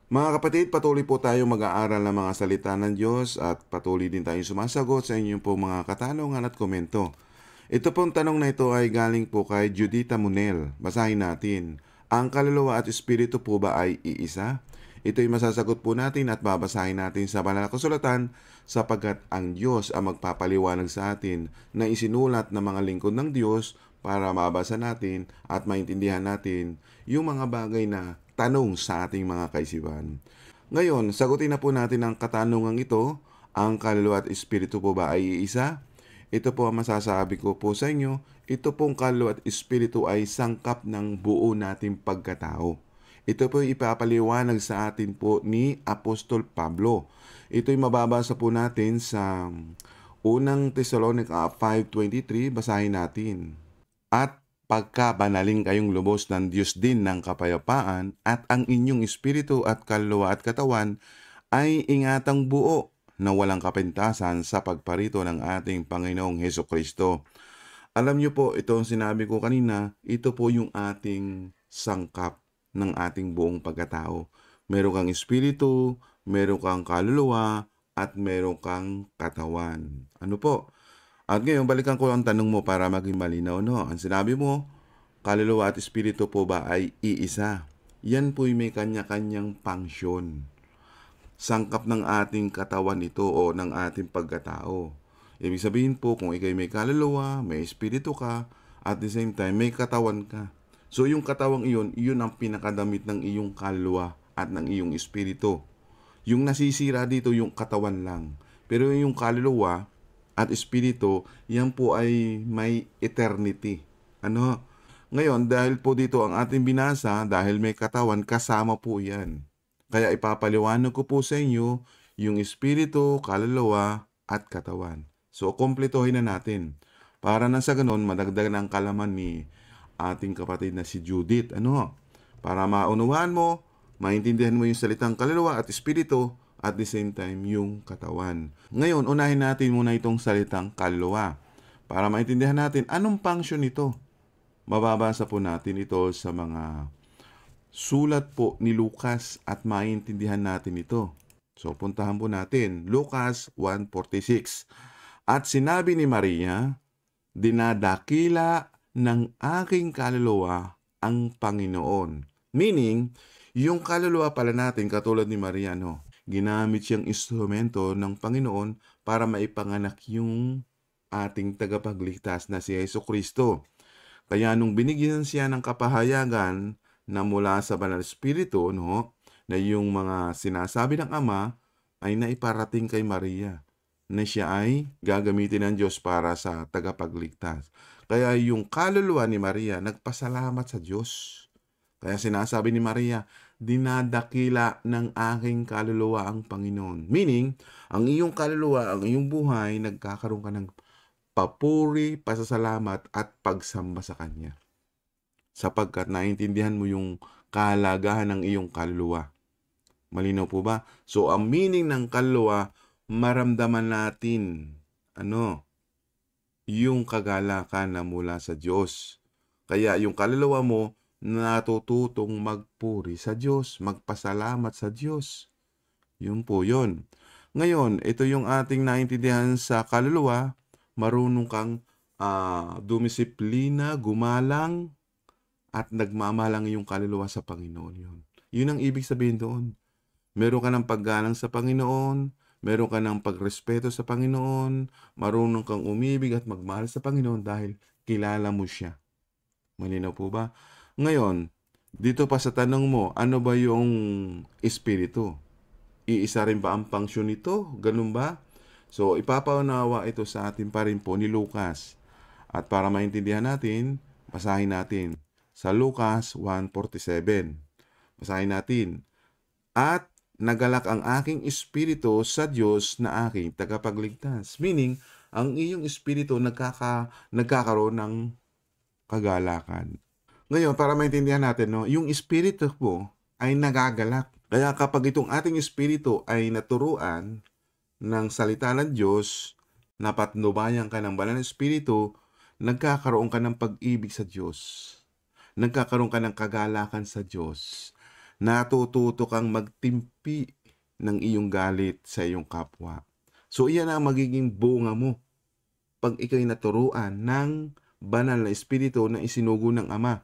Mga kapatid, patuloy po tayo mag-aaral ng mga salita ng Diyos at patuloy din tayong sumasagot sa inyong po mga katanungan at komento. Ito pong tanong na ito ay galing po kay Judita Munel. Basahin natin. Ang kaluluwa at espiritu po ba ay iisa? Ito'y masasagot po natin at babasahin natin sa banal na kasulatan sapagkat ang Diyos ang magpapaliwanag sa atin na isinulat ng mga lingkod ng Diyos para mabasa natin at maintindihan natin yung mga bagay na tanong sa ating mga kaisipan. Ngayon, sagutin na po natin ang katanungang ito. Ang kaluluwa at espiritu po ba ay iisa? Ito po ang masasabi ko po sa inyo. Ito pong kaluluwa at espiritu ay sangkap ng buo nating pagkatao. Ito po ipapaliwanag sa atin po ni Apostol Pablo. Ito'y mababasa po natin sa unang Thessalonica 5:23. Basahin natin. At pagkabanaling kayong lubos ng Diyos din ng kapayapaan at ang inyong espiritu at kaluluwa at katawan ay ingatang buo na walang kapintasan sa pagparito ng ating Panginoong Hesukristo. Alam niyo po, ito ang sinabi ko kanina, ito po yung ating sangkap ng ating buong pagkatao. Meron kang espiritu, meron kang kaluluwa, at meron kang katawan. Ano po? At ngayon, balikan ko ang tanong mo para maging malinaw, no? Ang sinabi mo, kaluluwa at espiritu po ba ay iisa? Yan po'y may kanya-kanyang function. Sangkap ng ating katawan ito o ng ating pagkatao. Ibig sabihin po, kung ikay may kaluluwa, may espiritu ka, at the same time, may katawan ka. So, yung katawang iyon, iyon ang pinakadamit ng iyong kaluluwa at ng iyong espiritu. Yung nasisira dito, yung katawan lang. Pero yung kaluluwa at espiritu, yan po ay may eternity. Ano? Ngayon, dahil po dito ang ating binasa, dahil may katawan, kasama po yan. Kaya ipapaliwanag ko po sa inyo yung espiritu, kaluluwa, at katawan. So, kumpletuhin na natin. Para na sa ganon, madagdag na ang kalaman ni ating kapatid na si Judith. Ano? Para maunawaan mo, maintindihan mo yung salitang kaluluwa at espiritu, at the same time yung katawan. Ngayon, unahin natin muna itong salitang kaluluwa. Para maintindihan natin, anong function ito? Mababasa po natin ito sa mga sulat po ni Lucas at maintindihan natin ito. So, puntahan po natin. Lucas 1:46. At sinabi ni Maria, dinadakila ng aking kaluluwa ang Panginoon. Meaning, yung kaluluwa pala natin, katulad ni Maria, no? Ginamit siyang instrumento ng Panginoon para maipanganak yung ating tagapagligtas na si Jesucristo. Kaya nung binigyan siya ng kapahayagan na mula sa Banal Espiritu, no, na yung mga sinasabi ng Ama ay naiparating kay Maria na siya ay gagamitin ng Diyos para sa tagapagligtas. Kaya yung kaluluwa ni Maria nagpasalamat sa Diyos. Kaya sinasabi ni Maria, dinadakila ng aking kaluluwa ang Panginoon. Meaning, ang iyong kaluluwa, ang iyong buhay, nagkakaroon ka ng papuri, pasasalamat at pagsamba sa Kanya. Sapagkat naintindihan mo yung kahalagahan ng iyong kaluluwa. Malinaw po ba? So, ang meaning ng kaluluwa, maramdaman natin, yung kagalakan na mula sa Diyos. Kaya yung kaluluwa mo, natututong magpuri sa Diyos, magpasalamat sa Diyos. Yun po yun. Ngayon, ito yung ating naintindihan sa kaluluwa, marunong kang dumisiplina, gumalang, at nagmamalang yung kaluluwa sa Panginoon yun. Yun ang ibig sabihin doon. Meron ka ng paggalang sa Panginoon, meron ka ng pagrespeto sa Panginoon, marunong kang umibig at magmahal sa Panginoon dahil kilala mo siya. Malinaw po ba? Ngayon, dito pa sa tanong mo, ano ba yung espiritu? Iisa rin ba ang function nito? Ganun ba? So, ipapaunawa ito sa atin pa rin po ni Lucas. At para maintindihan natin, basahin natin sa Lucas 1:47. Basahin natin. At nagalak ang aking espiritu sa Diyos na aking tagapagligtas. Meaning, ang iyong espiritu nagkakaroon ng kagalakan. Ngayon, para maintindihan natin, no, yung espiritu po ay nagagalak. Kaya kapag itong ating espiritu ay naturuan ng salita ng Diyos, napatnubayan ka ng banal na espiritu, nagkakaroon ka ng pag-ibig sa Diyos. Nagkakaroon ka ng kagalakan sa Diyos. natututo kang magtimpi ng iyong galit sa iyong kapwa. So iyan ang magiging bunga mo pag ikaw'y naturuan ng banal na espiritu na isinugo ng Ama.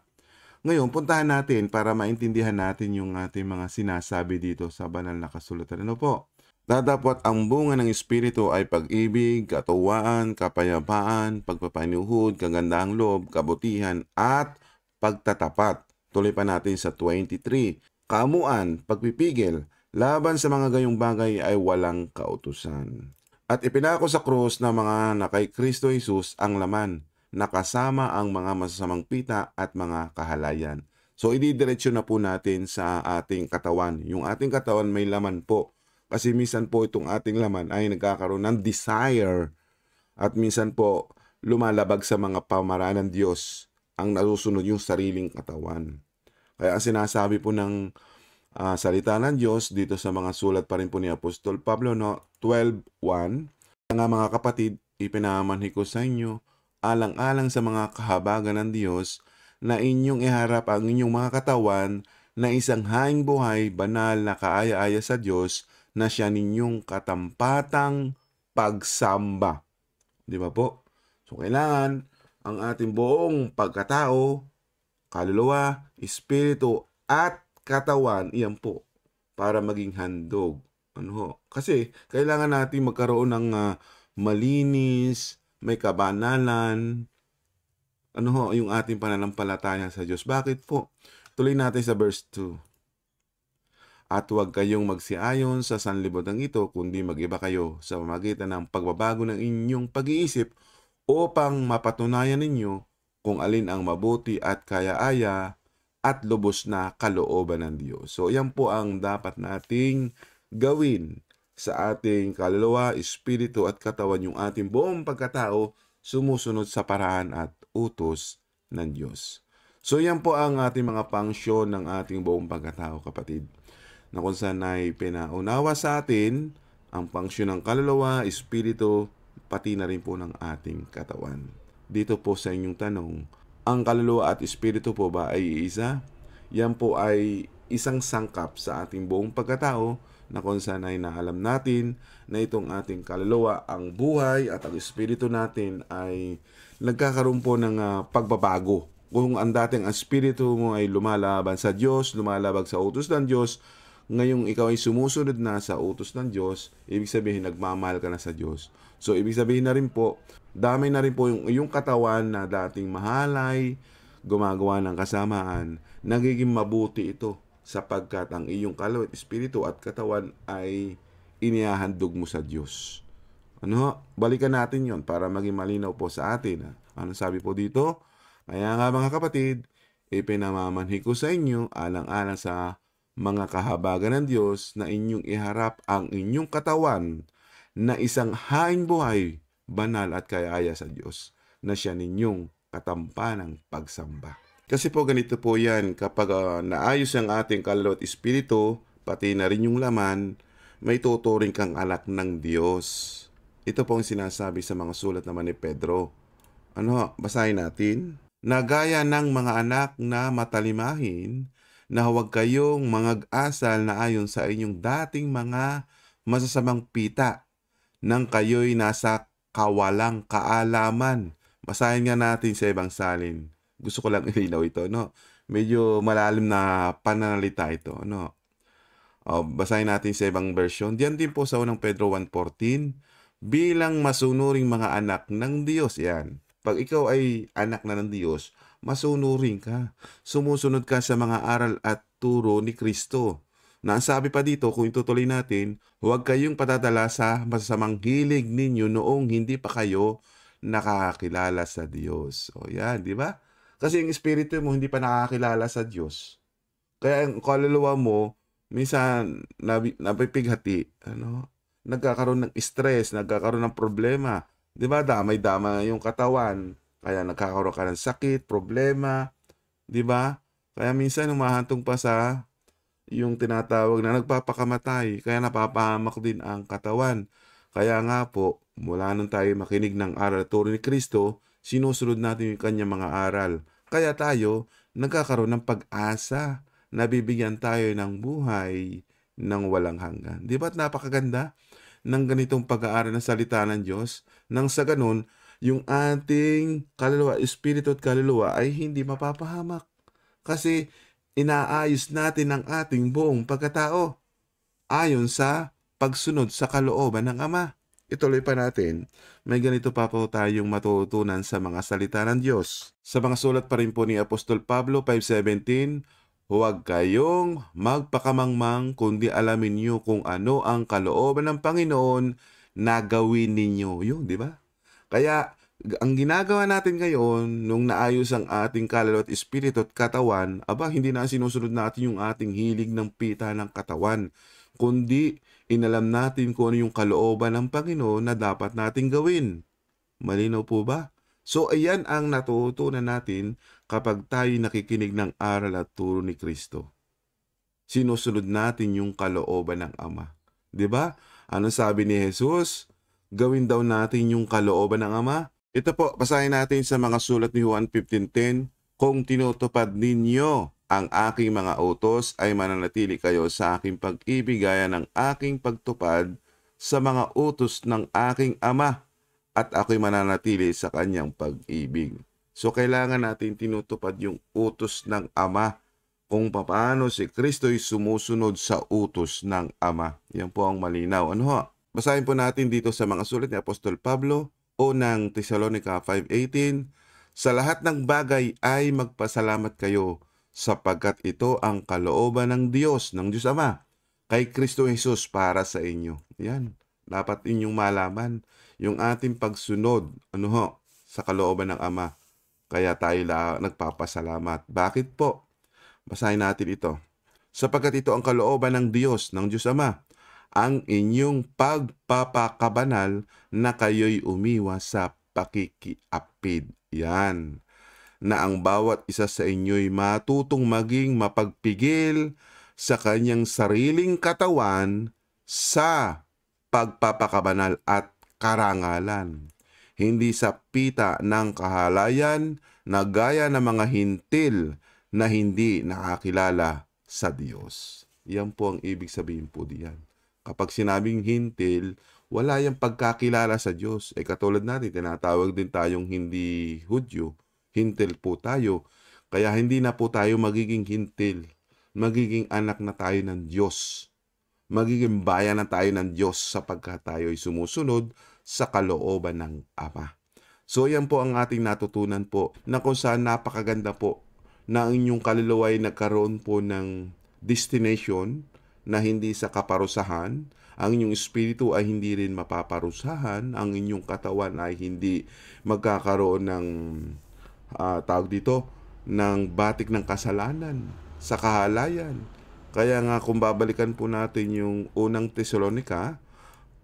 Ngayon, puntahan natin para maintindihan natin yung ating mga sinasabi dito sa banal na kasulatan. Ano po? Datapwat ang bunga ng espiritu ay pag-ibig, katuwaan, kapayapaan, pagpapaniuhod, kagandahang loob, kabutihan, at pagtatapat. Tuloy pa natin sa 23. Kaamuan, pagpipigil, laban sa mga gayong bagay ay walang kautusan. At ipinako sa krus ng mga na kay Kristo Jesus ang laman, nakasama ang mga masasamang pita at mga kahalayan. So, ididiretso na po natin sa ating katawan. Yung ating katawan may laman po. Kasi minsan po itong ating laman ay nagkakaroon ng desire at minsan po lumalabag sa mga pamaraan ng Diyos ang nasusunod yung sariling katawan. Kaya ang sinasabi po ng salita ng Diyos dito sa mga sulat pa rin po ni Apostol Pablo, no? 12:1, nga mga kapatid, ipinamanhi ko sa inyo, alang-alang sa mga kahabagan ng Diyos, na inyong iharap ang inyong mga katawan na isang haing buhay, banal na kaaya-aya sa Diyos, na siya ninyong katampatang pagsamba. Di ba po? So, kailangan ang ating buong pagkatao, kaluluwa, espiritu, at katawan, iyan po, para maging handog. Ano ho? Kasi, kailangan natin magkaroon ng malinis, may kabanalan, ano ho, yung ating pananampalataya sa Diyos. Bakit po? Tuloy natin sa verse 2. At huwag kayong magsiayon sa sanlibutan ito, kundi mag-iba kayo sa pamamagitan ng pagbabago ng inyong pag-iisip upang mapatunayan ninyo kung alin ang mabuti at kaya-aya at lubos na kalooban ng Diyos. So, yan po ang dapat nating gawin sa ating kaluluwa, espiritu at katawan, yung ating buong pagkatao sumusunod sa paraan at utos ng Diyos. So, yan po ang ating mga pangsyon ng ating buong pagkatao, kapatid, na kung saan ay pinaunawa sa atin ang pangsyon ng kaluluwa, espiritu, pati na rin po ng ating katawan. Dito po sa inyong tanong, ang kaluluwa at espiritu po ba ay iisa? Yan po ay isang sangkap sa ating buong pagkatao na kung saan ay naalam natin na itong ating kaluluwa, ang buhay at ang espiritu natin ay nagkakaroon po ng pagbabago. Kung ang dating espiritu mo ay lumalaban sa Diyos, lumalabag sa utos ng Diyos, ngayong ikaw ay sumusunod na sa utos ng Diyos, ibig sabihin nagmamahal ka na sa Diyos. So, ibig sabihin na rin po, damay na rin po yung katawan na dating mahalay, gumagawa ng kasamaan, nagiging mabuti ito sapagkat ang iyong kaluluwa, espiritu at katawan ay inihahandog mo sa Diyos. Ano? Balikan natin yon para maging malinaw po sa atin. Ano sabi po dito? Kaya nga mga kapatid, ipinamamanhi ko sa inyo alang-alang sa mga kahabagan ng Diyos na inyong iharap ang inyong katawan na isang haing buhay, banal at kaya-aya sa Diyos, na siya ninyong katampanang pagsamba. Kasi po ganito po yan, kapag naayos ang ating kaluluwa at espiritu, pati na rin yung laman, may tuturing kang anak ng Diyos. Ito po ang sinasabi sa mga sulat naman ni Pedro. Ano, basahin natin. Nagaya ng mga anak na matalimahin, na huwag kayong mangag-asal na ayon sa inyong dating mga masasamang pita nang kayo'y nasa kawalang kaalaman. Basahin nga natin sa ibang salin. Gusto ko lang ilinaw ito, no? Medyo malalim na pananalita ito, no? Basahin natin sa ibang version. Diyan din po sa unang Pedro 1:14, bilang masunuring mga anak ng Diyos. Yan. Pag ikaw ay anak na ng Diyos, masunuring ka. Sumusunod ka sa mga aral at turo ni Kristo. Na ang sabi pa dito, kung itutuloy natin, huwag kayong patadala sa masasamang hilig ninyo noong hindi pa kayo nakakakilala sa Diyos. O yan, di ba? Kasi yung espiritu mo hindi pa nakakakilala sa Diyos. Kaya ang kaluluwa mo, minsan napipighati, ano? Nagkakaroon ng stress, nagkakaroon ng problema. Di ba? Damay-damay yung katawan. Kaya nagkakaroon ka ng sakit, problema. Di ba? Kaya minsan humahantong pa sa yung tinatawag na nagpapakamatay. Kaya napapahamak din ang katawan. Kaya nga po, mula nung tayo makinig ng aral at turo ni Kristo, sinusunod natin yung kanyang mga aral. Kaya tayo nagkakaroon ng pag-asa nabibigyan tayo ng buhay ng walang hanggan. Di ba't napakaganda ng ganitong pag-aaral ng salita ng Diyos? Nang sa ganun, yung ating kaluluwa, espiritu at kaluluwa ay hindi mapapahamak. Kasi inaayos natin ang ating buong pagkatao ayon sa pagsunod sa kalooban ng Ama. Ituloy pa natin, may ganito pa po tayong matutunan sa mga salita ng Diyos. Sa mga sulat pa rin po ni Apostol Pablo 5:17, huwag kayong magpakamangmang kundi alamin niyo kung ano ang kalooban ng Panginoon na gawin ninyo. Yun, di ba? Kaya ang ginagawa natin ngayon, nung naayos ang ating kaluluwa at espiritu at katawan, hindi na sinusunod natin yung ating hilig ng pita ng katawan, kundi inalam natin kung ano yung kalooban ng Panginoon na dapat nating gawin. Malinaw po ba? So, ayan ang natutunan natin kapag tayo nakikinig ng aral at turo ni Kristo. Sinusunod natin yung kalooban ng Ama. 'Di ba? Ano sabi ni Jesus? Gawin daw natin yung kalooban ng Ama. Ito po, basahin natin sa mga sulat ni Juan 15:10. Kung tinutupad ninyo ang aking mga utos, ay mananatili kayo sa aking pag-ibig gaya ng aking pagtupad sa mga utos ng aking Ama, at ako'y mananatili sa kanyang pag-ibig. So, kailangan natin tinutupad yung utos ng Ama, kung paano si Kristo'y sumusunod sa utos ng Ama. Yan po ang malinaw. Ano ho? Basahin po natin dito sa mga sulat ni Apostol Pablo o ng Thessalonica 5:18. Sa lahat ng bagay ay magpasalamat kayo, sapagkat ito ang kalooban ng Diyos Ama, kay Kristo Jesus para sa inyo. Yan. Dapat inyong malaman yung ating pagsunod sa kalooban ng Ama. Kaya tayo nagpapasalamat. Bakit po? Basahin natin ito. Sapagkat ito ang kalooban ng Diyos Ama, ang inyong pagpapakabanal na kayo'y umiwas sa pakikiapid. Yan. Na ang bawat isa sa inyo'y matutong maging mapagpigil sa kanyang sariling katawan sa pagpapakabanal at karangalan. Hindi sa pita ng kahalayan na gaya ng mga hintil na hindi nakakilala sa Diyos. Yan po ang ibig sabihin po diyan. Kapag sinabing hintil, wala yung pagkakilala sa Diyos. Katulad natin, tinatawag din tayong hindi Hudyo. Hintil po tayo. Kaya hindi na po tayo magiging hintil. Magiging anak na tayo ng Diyos. Magiging bayan na tayo ng Diyos sapagkat tayo ay sumusunod sa kalooban ng Ama. So yan po ang ating natutunan po na kung saan napakaganda po na ang inyong kaluluwa ay nagkaroon po ng destination na hindi sa kaparusahan, ang inyong espiritu ay hindi rin mapaparusahan, ang inyong katawan ay hindi magkakaroon ng ng batik ng kasalanan sa kahalayan. Kaya nga kung babalikan po natin yung unang Thessalonica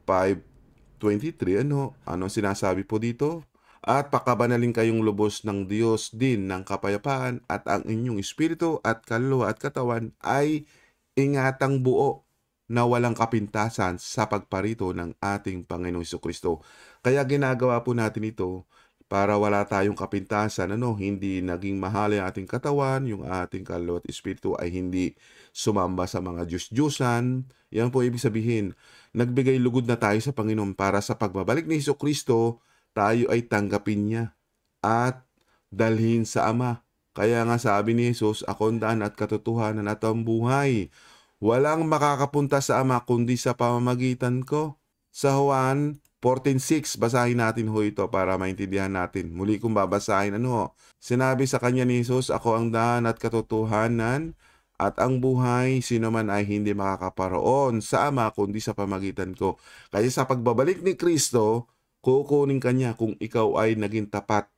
5:23, ano sinasabi po dito? At pakabanalin kayong lubos ng Diyos din ng kapayapaan, at ang inyong espiritu at kaluluwa at katawan ay ingatang buo na walang kapintasan sa pagparito ng ating Panginoong Jesucristo. Kaya ginagawa po natin ito para wala tayong kapintasan, hindi naging mahal ang ating katawan, yung ating kaluluwa at espiritu ay hindi sumamba sa mga Diyos-Diyusan. Yan po ibig sabihin, nagbigay lugod na tayo sa Panginoon para sa pagbabalik ni Jesucristo, tayo ay tanggapin niya at dalhin sa Ama. Kaya nga sabi ni Jesus, ako ang daan at katotohanan at ang buhay. Walang makakapunta sa Ama kundi sa pamamagitan ko. Sa Juan 14:6, basahin natin ito para maintindihan natin. Muli kong babasahin, sinabi sa kanya ni Jesus, ako ang daan at katotohanan at ang buhay, sino man ay hindi makakaparoon sa Ama kundi sa pamamagitan ko. Kaya sa pagbabalik ni Kristo, kukunin kanya kung ikaw ay naging tapat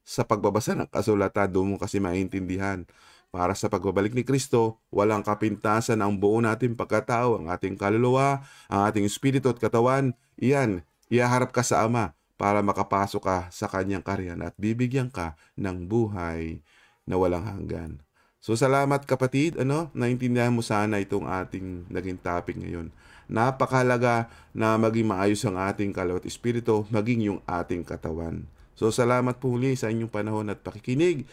sa pagbabasa ng kasulatan, doon mo kasi maintindihan. Para sa pagbabalik ni Kristo, walang kapintasan ang buo nating pagkatao, ang ating kaluluwa, ang ating espiritu at katawan. Iyan, ihaharap ka sa Ama para makapasok ka sa kanyang kaharian at bibigyan ka ng buhay na walang hanggan. So salamat kapatid, naintindihan mo sana itong ating naging topic ngayon. Napakahalaga na maging maayos ang ating kaluluwa at espiritu, maging yung ating katawan. So salamat po muli sa inyong panahon at pakikinig.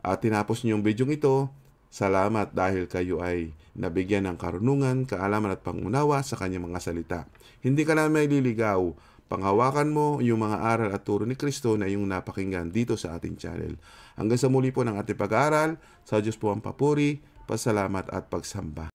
At tinapos niyo yung video ito, Salamat dahil kayo ay nabigyan ng karunungan, kaalaman at pangunawa sa kanyang mga salita. Hindi ka namin maililigaw. Panghawakan mo yung mga aral at turo ni Kristo na iyong napakinggan dito sa ating channel. Hanggang sa muli po ng ating pag-aaral, sa Diyos po ang papuri, pasalamat at pagsamba.